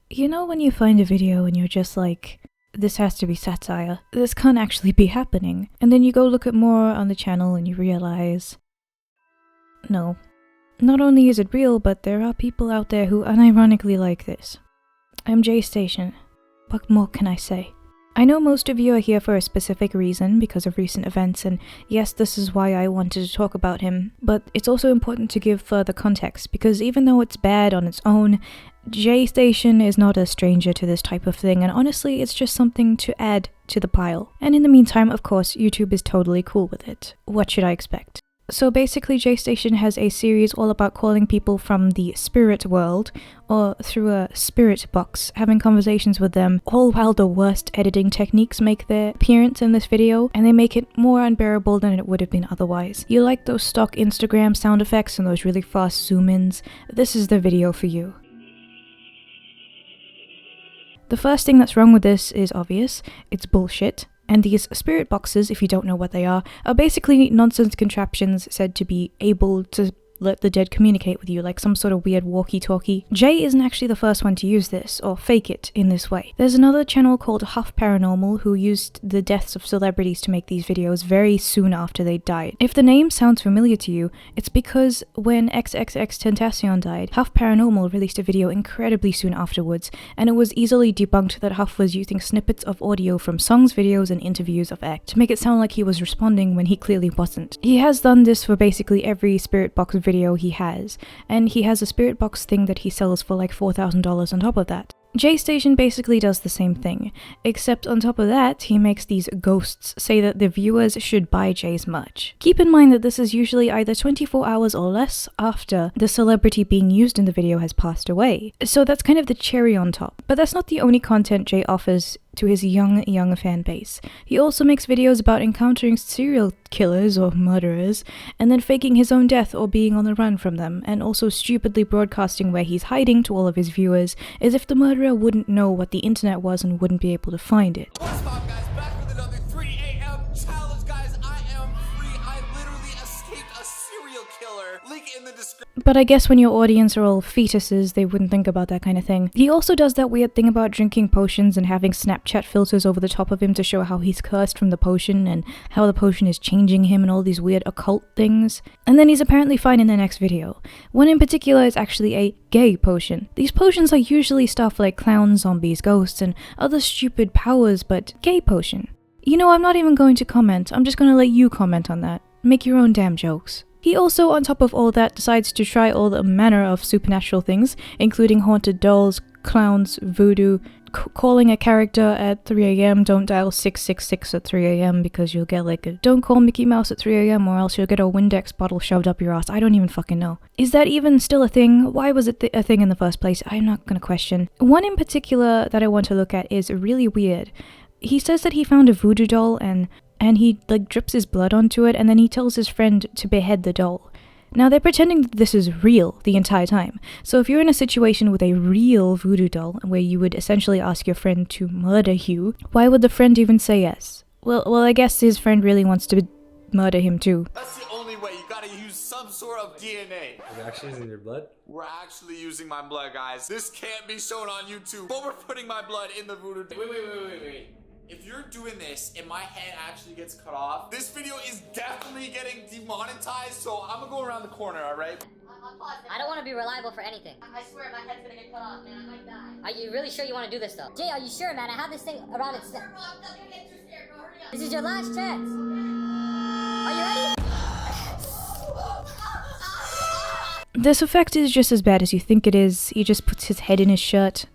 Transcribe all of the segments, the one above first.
You know when you find a video and you're just like, this has to be satire, this can't actually be happening, and then you go look at more on the channel and you realize, no. Not only is it real, but there are people out there who unironically like this. Imjaystation. What more can I say? I know most of you are here for a specific reason because of recent events, and yes, this is why I wanted to talk about him, but it's also important to give further context because even though it's bad on its own, Imjaystation is not a stranger to this type of thing, and honestly, it's just something to add to the pile. And in the meantime, of course, YouTube is totally cool with it. What should I expect? So basically, Imjaystation has a series all about calling people from the spirit world, or through a spirit box, having conversations with them, all while the worst editing techniques make their appearance in this video, and they make it more unbearable than it would have been otherwise. You like those stock Instagram sound effects and those really fast zoom-ins? This is the video for you. The first thing that's wrong with this is obvious. It's bullshit. And these spirit boxes, if you don't know what they are basically nonsense contraptions said to be able to let the dead communicate with you, like some sort of weird walkie-talkie. Jay isn't actually the first one to use this, or fake it in this way. There's another channel called Huff Paranormal who used the deaths of celebrities to make these videos very soon after they died. If the name sounds familiar to you, it's because when XXXTentacion died, Huff Paranormal released a video incredibly soon afterwards, and it was easily debunked that Huff was using snippets of audio from songs, videos, and interviews of X to make it sound like he was responding when he clearly wasn't. He has done this for basically every spirit box video he has, and he has a spirit box thing that he sells for like $4,000 on top of that. Imjaystation basically does the same thing, except on top of that, he makes these ghosts say that the viewers should buy Jay's merch. Keep in mind that this is usually either 24 hours or less after the celebrity being used in the video has passed away, so that's kind of the cherry on top. But that's not the only content Jay offers to his young fan base. He also makes videos about encountering serial killers or murderers, and then faking his own death or being on the run from them, and also stupidly broadcasting where he's hiding to all of his viewers, as if the murderer wouldn't know what the internet was and wouldn't be able to find it. What's up, guys? Back with another 3 a.m. challenge, guys. I am free. I literally escaped a serial killer. Link in the description. But I guess when your audience are all fetuses, they wouldn't think about that kind of thing. He also does that weird thing about drinking potions and having Snapchat filters over the top of him to show how he's cursed from the potion and how the potion is changing him and all these weird occult things. And then he's apparently fine in the next video. One in particular is actually a gay potion. These potions are usually stuff like clowns, zombies, ghosts, and other stupid powers, but gay potion. You know, I'm not even going to comment. I'm just gonna let you comment on that. Make your own damn jokes. He also, on top of all that, decides to try all the manner of supernatural things, including haunted dolls, clowns, voodoo, calling a character at 3 a.m. Don't dial 666 at 3 a.m. because you'll get like a don't call Mickey Mouse at 3 a.m. or else you'll get a Windex bottle shoved up your ass. I don't even fucking know. Is that even still a thing? Why was it a thing in the first place? I'm not gonna question. One in particular that I want to look at is really weird. He says that he found a voodoo doll and he like drips his blood onto it, and then he tells his friend to behead the doll. Now they're pretending that this is real the entire time. So if you're in a situation with a real voodoo doll where you would essentially ask your friend to murder you, why would the friend even say yes? Well, I guess his friend really wants to murder him too. That's the only way. You gotta use some sort of DNA. Are you actually using your blood? We're actually using my blood, guys. This can't be shown on YouTube, but we're putting my blood in the voodoo. Wait. If you're doing this and my head actually gets cut off, this video is definitely getting demonetized, so I'm gonna go around the corner, alright? I don't want to be reliable for anything. I swear my head's gonna get cut off, man. I might die. Are you really sure you want to do this, though? Jay, are you sure, man? I have this thing around its neck. I'm gonna get too scared, bro. Hurry up. This is your last chance. Are you ready? This effect is just as bad as you think it is. He just puts his head in his shirt.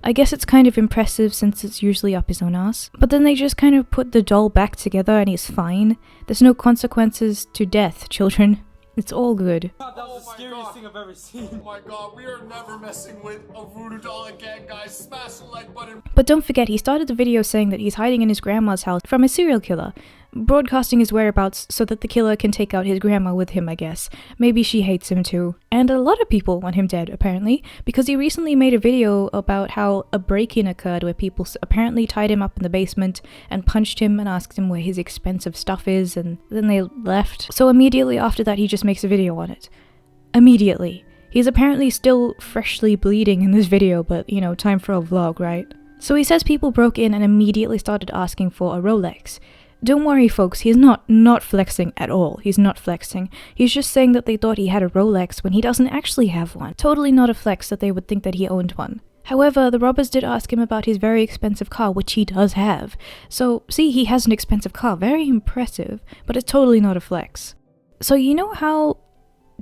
I guess it's kind of impressive since it's usually up his own ass. But then they just kind of put the doll back together and he's fine. There's no consequences to death, children. It's all good. That was the scariest thing I've ever seen. Oh my god, we are never messing with a voodoo doll again, guys. Smash the like button. But don't forget, he started the video saying that he's hiding in his grandma's house from a serial killer, broadcasting his whereabouts so that the killer can take out his grandma with him, I guess. Maybe she hates him too. And a lot of people want him dead, apparently, because he recently made a video about how a break-in occurred where people apparently tied him up in the basement and punched him and asked him where his expensive stuff is, and then they left. So immediately after that, he just makes a video on it. Immediately. He's apparently still freshly bleeding in this video, but you know, time for a vlog, right? So he says people broke in and immediately started asking for a Rolex. Don't worry folks, he's not flexing at all. He's not flexing. He's just saying that they thought he had a Rolex when he doesn't actually have one. Totally not a flex that they would think that he owned one. However, the robbers did ask him about his very expensive car, which he does have. So, see, he has an expensive car, very impressive, but it's totally not a flex. So you know how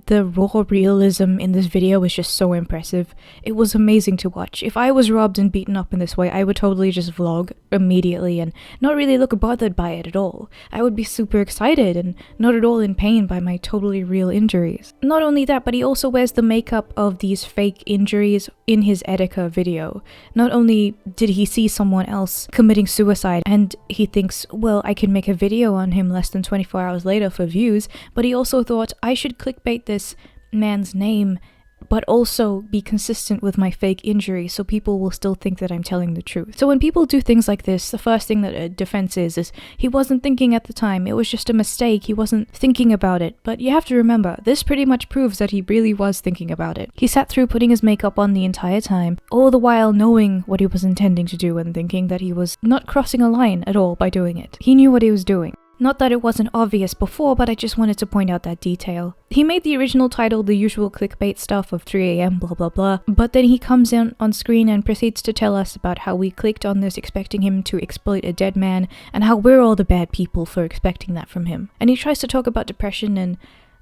the raw realism in this video was just so impressive? It was amazing to watch. If I was robbed and beaten up in this way, I would totally just vlog immediately and not really look bothered by it at all. I would be super excited and not at all in pain by my totally real injuries. Not only that, but he also wears the makeup of these fake injuries in his Etika video. Not only did he see someone else committing suicide and he thinks, well, I can make a video on him less than 24 hours later for views, but he also thought, I should clickbait this man's name but also be consistent with my fake injury so people will still think that I'm telling the truth. So when people do things like this, the first thing that a defense is he wasn't thinking at the time, it was just a mistake, he wasn't thinking about it. But you have to remember, this pretty much proves that he really was thinking about it. He sat through putting his makeup on the entire time, all the while knowing what he was intending to do and thinking that he was not crossing a line at all by doing it. He knew what he was doing. Not that it wasn't obvious before, but I just wanted to point out that detail. He made the original title the usual clickbait stuff of 3 AM blah blah blah, but then he comes in on screen and proceeds to tell us about how we clicked on this expecting him to exploit a dead man, and how we're all the bad people for expecting that from him. And he tries to talk about depression, and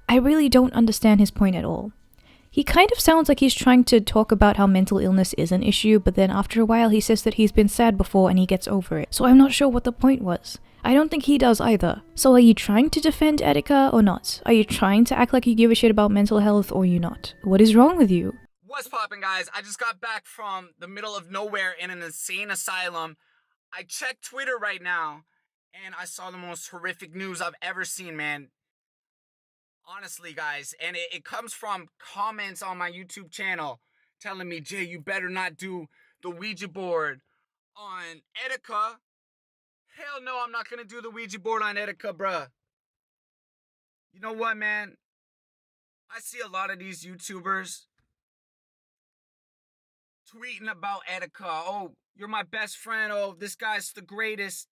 I really don't understand his point at all. He kind of sounds like he's trying to talk about how mental illness is an issue, but then after a while he says that he's been sad before and he gets over it. So I'm not sure what the point was. I don't think he does either. So are you trying to defend Etika or not? Are you trying to act like you give a shit about mental health or you not? What is wrong with you? What's poppin', guys? I just got back from the middle of nowhere in an insane asylum. I checked Twitter right now and I saw the most horrific news I've ever seen, man. Honestly, guys, and it comes from comments on my YouTube channel telling me, Jay, you better not do the Ouija board on Etika. Hell no, I'm not gonna do the Ouija board on Etika, bruh. You know what, man? I see a lot of these YouTubers tweeting about Etika. Oh, you're my best friend. Oh, this guy's the greatest.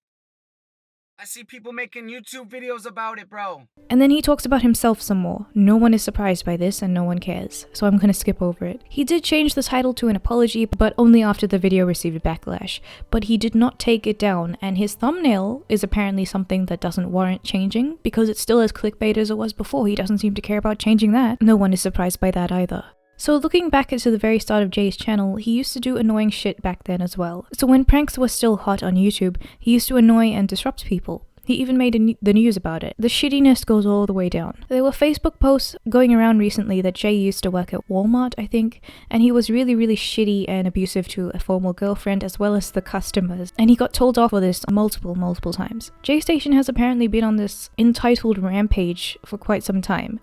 I see people making YouTube videos about it, bro. And then he talks about himself some more. No one is surprised by this and no one cares, so I'm gonna skip over it. He did change the title to an apology, but only after the video received backlash. But he did not take it down, and his thumbnail is apparently something that doesn't warrant changing, because it's still as clickbait as it was before. He doesn't seem to care about changing that. No one is surprised by that either. So looking back into the very start of Jay's channel, he used to do annoying shit back then as well. So when pranks were still hot on YouTube, he used to annoy and disrupt people. He even made the news about it. The shittiness goes all the way down. There were Facebook posts going around recently that Jay used to work at Walmart, I think, and he was really shitty and abusive to a former girlfriend as well as the customers, and he got told off for this multiple times. Imjaystation has apparently been on this entitled rampage for quite some time.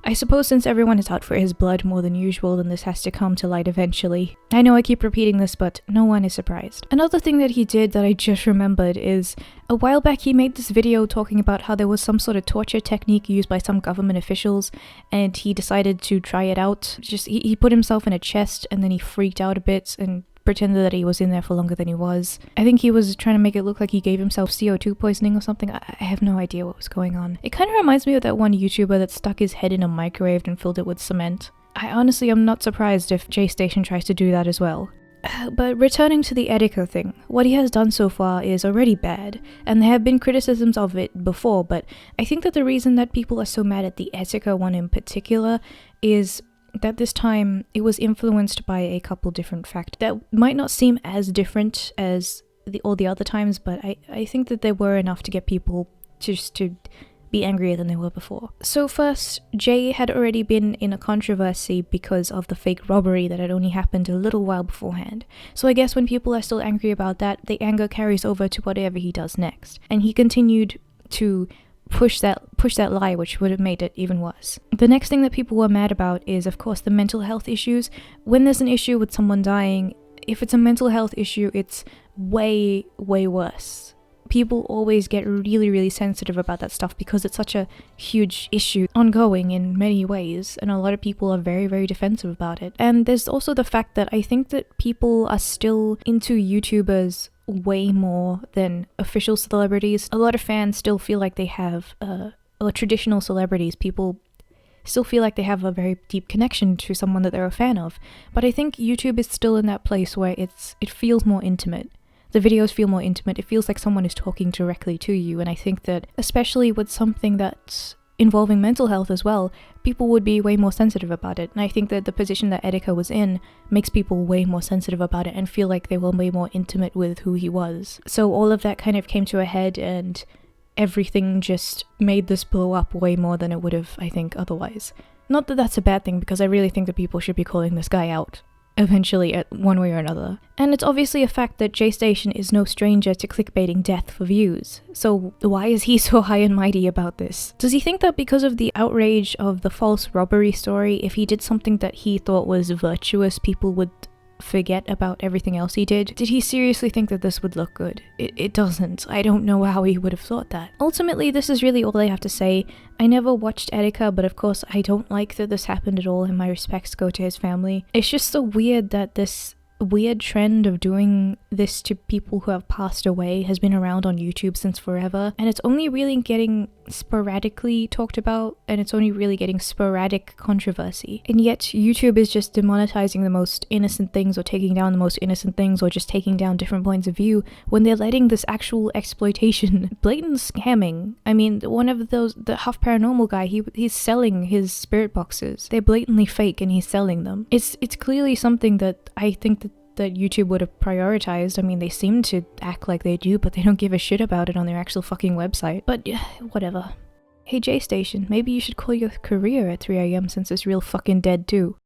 I suppose since everyone is out for his blood more than usual, then this has to come to light eventually. I know I keep repeating this, but no one is surprised. Another thing that he did that I just remembered is, a while back he made this video talking about how there was some sort of torture technique used by some government officials, and he decided to try it out. He put himself in a chest and then he freaked out a bit and pretended that he was in there for longer than he was. I think he was trying to make it look like he gave himself CO2 poisoning or something. I have no idea what was going on. It kind of reminds me of that one YouTuber that stuck his head in a microwave and filled it with cement. I honestly am not surprised if Imjaystation tries to do that as well. But returning to the Etika thing, what he has done so far is already bad, and there have been criticisms of it before, but I think that the reason that people are so mad at the Etika one in particular is that this time it was influenced by a couple different factors that might not seem as different as all the other times, but I think that there were enough to get people just to be angrier than they were before. So first, Jay had already been in a controversy because of the fake robbery that had only happened a little while beforehand. So I guess when people are still angry about that, the anger carries over to whatever he does next. And he continued to push that lie, which would have made it even worse. The next thing that people were mad about is, of course, the mental health issues. When there's an issue with someone dying, if it's a mental health issue, it's way worse people always get really, really sensitive about that stuff because it's such a huge issue, ongoing in many ways, and a lot of people are very, very defensive about it. And there's also the fact that I think that people are still into YouTubers way more than official celebrities. A lot of fans still feel like they have, or traditional celebrities, people still feel like they have a very deep connection to someone that they're a fan of. But I think YouTube is still in that place where it feels more intimate. The videos feel more intimate. It feels like someone is talking directly to you, and I think that, especially with something that's involving mental health as well, people would be way more sensitive about it. And I think that the position that Etika was in makes people way more sensitive about it and feel like they were way more intimate with who he was. So all of that kind of came to a head, and everything just made this blow up way more than it would have, I think, otherwise. Not that that's a bad thing, because I really think that people should be calling this guy out eventually, at one way or another. And it's obviously a fact that Imjaystation is no stranger to clickbaiting death for views. So why is he so high and mighty about this? Does he think that because of the outrage of the false robbery story, if he did something that he thought was virtuous, people would forget about everything else he did? Did he seriously think that this would look good? It doesn't. I don't know how he would have thought that. Ultimately, this is really all I have to say. I never watched Etika, but of course I don't like that this happened at all, and my respects go to his family. It's just so weird that this weird trend of doing this to people who have passed away has been around on YouTube since forever, and it's only really getting sporadically talked about, and it's only really getting sporadic controversy. And yet YouTube is just demonetizing the most innocent things, or taking down the most innocent things, or just taking down different points of view, when they're letting this actual exploitation, blatant scamming. I mean, one of those, the Half Paranormal guy, he's selling his spirit boxes. They're blatantly fake and he's selling them. It's clearly something that I think that YouTube would have prioritized. I mean, they seem to act like they do, but they don't give a shit about it on their actual fucking website. But whatever. Hey Imjaystation, maybe you should call your career at 3 AM since it's real fucking dead too.